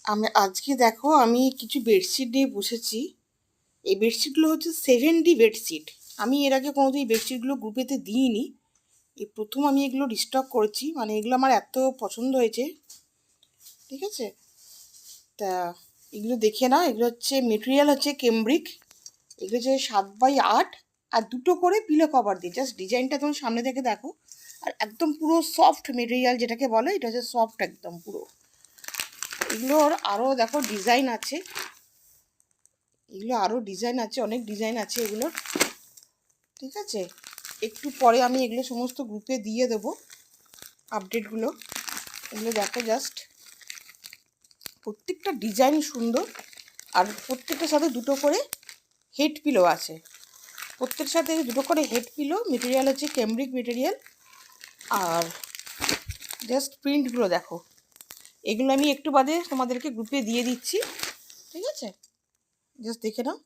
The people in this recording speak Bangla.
আমি আজকে দেখো আমি কিছু বেডশিট নিয়ে বসেছি। এই বেডশিটগুলো হচ্ছে 7D বেডশিট। আমি এর আগে কোনোদিন এই বেডশিটগুলো গ্রুপেতে দিইনি, এই প্রথম আমি এগুলো রিস্টক করেছি। মানে এগুলো আমার এত পছন্দ হয়েছে, ঠিক আছে। তা এগুলো দেখে নাও। এগুলো হচ্ছে মেটেরিয়াল হচ্ছে কেমব্রিক। এগুলো হচ্ছে 7x8 আর দুটো করে পিলো কভার দিয়ে। জাস্ট ডিজাইনটা তুমি সামনে থেকে দেখো। আর একদম পুরো সফট মেটেরিয়াল যেটাকে বলে, এটা হচ্ছে সফট একদম পুরো। এগুলোর আরও দেখো ডিজাইন আছে, অনেক ডিজাইন আছে এগুলোর, ঠিক আছে। একটু পরে আমি এগুলো সমস্ত গ্রুপে দিয়ে দেবো আপডেটগুলো। এগুলো দেখো জাস্ট, প্রত্যেকটা ডিজাইন সুন্দর। আর প্রত্যেকটার সাথে দুটো করে হেড পিলো আছে। প্রত্যেকটার সাথে দুটো করে হেড পিলো। মেটেরিয়াল হচ্ছে ক্যামব্রিক মেটেরিয়াল। আর জাস্ট প্রিন্টগুলো দেখো। এগুলো আমি একটু বাদে তোমাদেরকে গ্রুপে দিয়ে দিচ্ছি, ঠিক আছে। জাস্ট দেখে নাও।